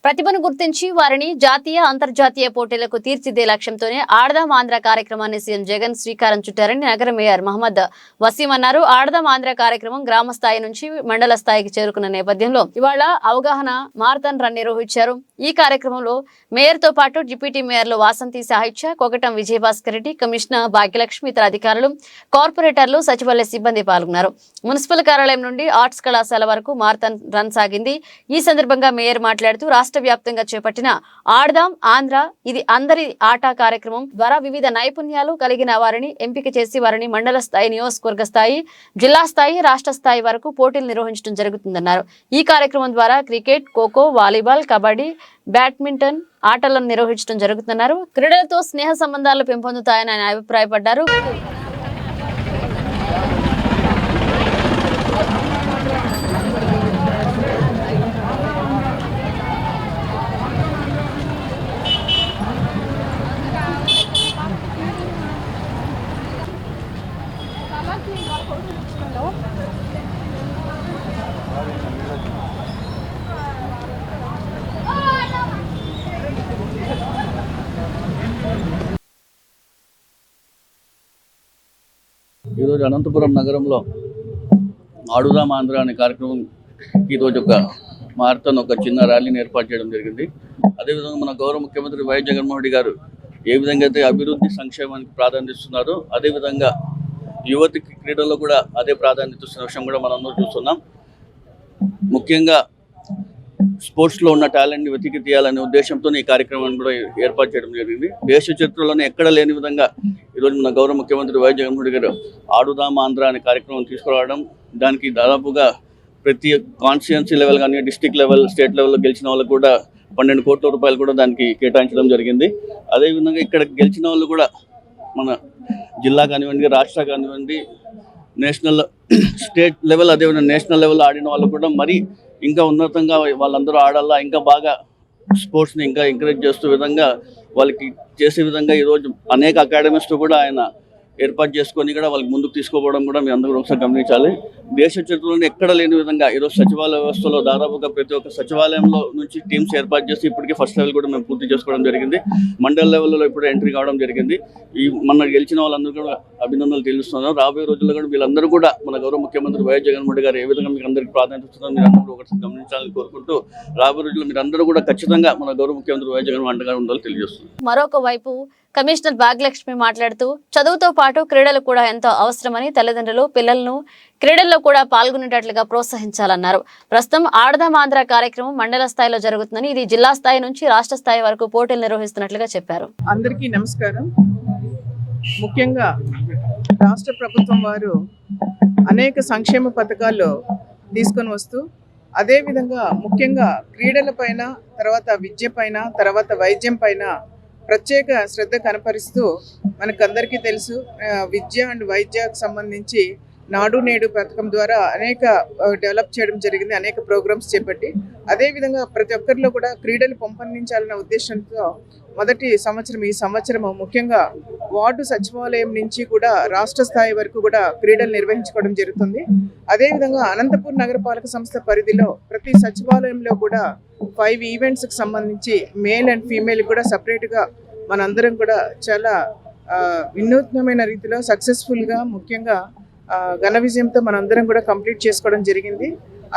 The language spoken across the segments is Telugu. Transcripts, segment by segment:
ప్రతిభను గుర్తించి వారిని జాతీయ అంతర్జాతీయ పోటీలకు తీర్చిదే లక్ష్యంతోనే ఆడదాం ఆంధ్ర కార్యక్రమాన్ని సీఎం జగన్ శ్రీకారం చుట్టారని నగర మేయర్ మహమ్మద్ వసీం అన్నారు. ఆడదాం ఆంధ్ర కార్యక్రమం గ్రామ స్థాయి నుంచి మండల స్థాయికి చేరుకున్న నేపథ్యంలో ఇవాళ అవగాహన మారథాన్ రన్ నిర్వహించారు. ఈ కార్యక్రమంలో మేయర్ తో పాటు డిప్యూటీ మేయర్లు వాసంతి సాహిత్య, కొగటం విజయభాస్కర్ రెడ్డి, కమిషనర్ భాగ్యలక్ష్మి, ఇతర అధికారులు, కార్పొరేటర్లు, సచివాలయ సిబ్బంది పాల్గొన్నారు. మున్సిపల్ కార్యాలయం నుండి ఆర్ట్స్ కళాశాల వరకు మారథాన్ రన్ సాగింది. ఈ సందర్భంగా మేయర్ మాట్లాడుతూ రాష్ట్ర వ్యాప్తంగా చేపట్టిన ఆడదాం ఆంధ్ర ఇది అందరి ఆట కార్యక్రమం ద్వారా వివిధ నైపుణ్యాలు కలిగిన వారిని ఎంపిక చేసి వారిని మండల స్థాయి, నియోజకవర్గ స్థాయి, జిల్లా స్థాయి, రాష్ట్ర స్థాయి వరకు పోటీలు నిర్వహించడం జరుగుతుందన్నారు. ఈ కార్యక్రమం ద్వారా cricket, kho kho, volleyball, kabaddi, badminton ఆటలను నిర్వహించడం జరుగుతున్నారు. క్రీడలతో స్నేహ సంబంధాలు పెంపొందుతాయని ఆయన అభిప్రాయపడ్డారు. ఈరోజు అనంతపురం నగరంలో ఆడుదాం ఆంధ్ర అనే కార్యక్రమం ఈరోజు ఒక మారథాన్ ఒక చిన్న ర్యాలీని ఏర్పాటు చేయడం జరిగింది. అదేవిధంగా మన గౌరవ ముఖ్యమంత్రి వైఎస్ జగన్మోహన్ రెడ్డి గారు ఏ విధంగా అయితే అభివృద్ధి సంక్షేమానికి ప్రాధాన్యత ఇస్తున్నారో అదేవిధంగా యువతికి క్రీడల్లో కూడా అదే ప్రాధాన్యత ఇస్తున్న విషయం కూడా మనం చూస్తున్నాం. ముఖ్యంగా స్పోర్ట్స్లో ఉన్న టాలెంట్ని వెతికి తీయాలనే ఉద్దేశంతో ఈ కార్యక్రమాన్ని కూడా ఏర్పాటు చేయడం జరిగింది. దేశ చరిత్రలోనే ఎక్కడ లేని విధంగా ఈరోజు మన గౌరవ ముఖ్యమంత్రి వైఎస్ జగన్మోహన్ రెడ్డి గారు ఆడుదాం ఆంధ్ర అనే కార్యక్రమం తీసుకురావడం, దానికి దాదాపుగా ప్రతి కాన్స్టిట్యుయెన్సీ లెవెల్ కానీ డిస్టిక్ లెవెల్, స్టేట్ లెవెల్లో గెలిచిన వాళ్ళకు కూడా 12 కోట్ల రూపాయలు కూడా దానికి కేటాయించడం జరిగింది. అదేవిధంగా ఇక్కడ గెలిచిన వాళ్ళు కూడా మన జిల్లా కానివ్వండి, రాష్ట్ర కానివ్వండి, నేషనల్, స్టేట్ లెవెల్, అదేవిధంగా నేషనల్ లెవెల్ ఆడిన వాళ్ళు కూడా మరి ఇంకా ఉన్నతంగా వాళ్ళందరూ ఆడాలా, ఇంకా బాగా స్పోర్ట్స్ని ఇంకా ఎంకరేజ్ చేస్తూ విధంగా వాళ్ళకి చేసే విధంగా ఈరోజు అనేక అకాడమీస్తో కూడా ఆయన ఏర్పాటు చేసుకొని కూడా వాళ్ళకి ముందుకు తీసుకోవడం కూడా మీరు అందరూ ఒకసారి గమనించాలి. దేశ చరిత్రలోనే ఎక్కడ లేని విధంగా ఈరోజు సచివాలయ వ్యవస్థలో దాదాపుగా ప్రతి ఒక్క సచివాలయంలో నుంచి టీమ్స్ ఏర్పాటు చేసి ఇప్పటికీ ఫస్ట్ లెవెల్ కూడా మేము పూర్తి చేసుకోవడం జరిగింది. మండల లెవెల్లో ఇప్పుడు ఎంట్రీ కావడం జరిగింది. ఈ మన గెలిచిన వాళ్ళందరూ కూడా అభినందనలు తెలుస్తున్నారు. రాబోయే రోజుల్లో కూడా వీళ్ళందరూ కూడా మన గౌరవ ముఖ్యమంత్రి వైఎస్ జగన్మోహన్ రెడ్డి గారు ఏ విధంగా మీకు అందరికీ ప్రాధాన్యత ఇస్తున్నారో మీరు అందరూ ఒకసారి గమనించాలని కోరుకుంటూ రాబోయే రోజుల్లో మీరు అందరూ కూడా ఖచ్చితంగా మన గౌరవ ముఖ్యమంత్రి వైఎస్ జగన్మోహన్ రెడ్డి గారు ఉండాలని తెలియజేస్తున్నారు. మరొక వైపు కమిషనర్ భాగ్యలక్ష్మి మాట్లాడుతూ చదువుతో పాటు క్రీడలు కూడా ఎంతో అవసరమని, తల్లిదండ్రులు పిల్లలను క్రీడల్లో కూడా పాల్గొనేటట్లుగా ప్రోత్సహించాలన్నారు. ప్రస్తుతం ఆడదాం ఆంధ్ర కార్యక్రమం మండల స్థాయిలో జరుగుతుందని, ఇది జిల్లా స్థాయి నుంచి రాష్ట్ర స్థాయి వరకు పోటీలు నిర్వహిస్తున్నట్లుగా చెప్పారు. అందరికీ నమస్కారం. ముఖ్యంగా రాష్ట్ర ప్రభుత్వం వారు అనేక సంక్షేమ పథకాలు తీసుకొని వస్తూ అదేవిధంగా ముఖ్యంగా క్రీడల పైన, తర్వాత విద్య పైన, తర్వాత వైద్యం పైన ప్రత్యేక శ్రద్ధ కనపరుస్తూ మనకందరికీ తెలుసు విద్య అండ్ వైద్యకు సంబంధించి నాడు నేడు పథకం ద్వారా అనేక డెవలప్ చేయడం జరిగింది, అనేక ప్రోగ్రామ్స్ చేపట్టి. అదేవిధంగా ప్రతి ఒక్కరిలో కూడా క్రీడలు పెంపొందించాలన్న ఉద్దేశంతో మొదటి సంవత్సరం ఈ సంవత్సరము ముఖ్యంగా వార్డు సచివాలయం నుంచి కూడా రాష్ట్ర స్థాయి వరకు కూడా క్రీడలు నిర్వహించుకోవడం జరుగుతుంది. అదేవిధంగా అనంతపూర్ నగరపాలక సంస్థ పరిధిలో ప్రతి సచివాలయంలో కూడా 5 ఈవెంట్స్కి సంబంధించి మేల్ అండ్ ఫీమేల్ కూడా సపరేట్గా మనందరం కూడా చాలా వినూత్నమైన రీతిలో సక్సెస్ఫుల్గా ముఖ్యంగా ఘన విజయంతో మనందరం కూడా కంప్లీట్ చేసుకోవడం జరిగింది.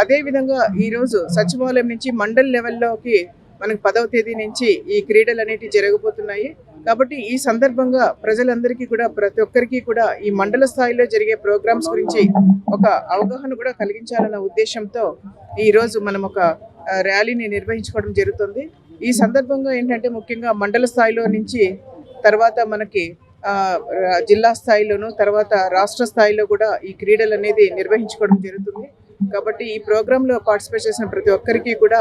అదేవిధంగా ఈరోజు సచివాలయం నుంచి మండల్ లెవెల్లోకి మనకు 10వ తేదీ నుంచి ఈ క్రీడలు అనేటివి జరగబోతున్నాయి. కాబట్టి ఈ సందర్భంగా ప్రజలందరికీ కూడా, ప్రతి ఒక్కరికి కూడా ఈ మండల స్థాయిలో జరిగే ప్రోగ్రామ్స్ గురించి ఒక అవగాహన కూడా కలిగించాలన్న ఉద్దేశంతో ఈరోజు మనం ఒక ర్యాలీని నిర్వహించుకోవడం జరుగుతుంది. ఈ సందర్భంగా ఏంటంటే ముఖ్యంగా మండల స్థాయిలో నుంచి తర్వాత మనకి జిల్లా స్థాయిలోను, తర్వాత రాష్ట్ర స్థాయిలో కూడా ఈ క్రీడలు అనేది నిర్వహించుకోవడం జరుగుతుంది. కాబట్టి ఈ ప్రోగ్రాంలో పార్టిసిపేట్ చేసిన ప్రతి ఒక్కరికి కూడా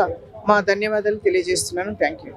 మా ధన్యవాదాలు తెలియజేస్తున్నాను. Thank you.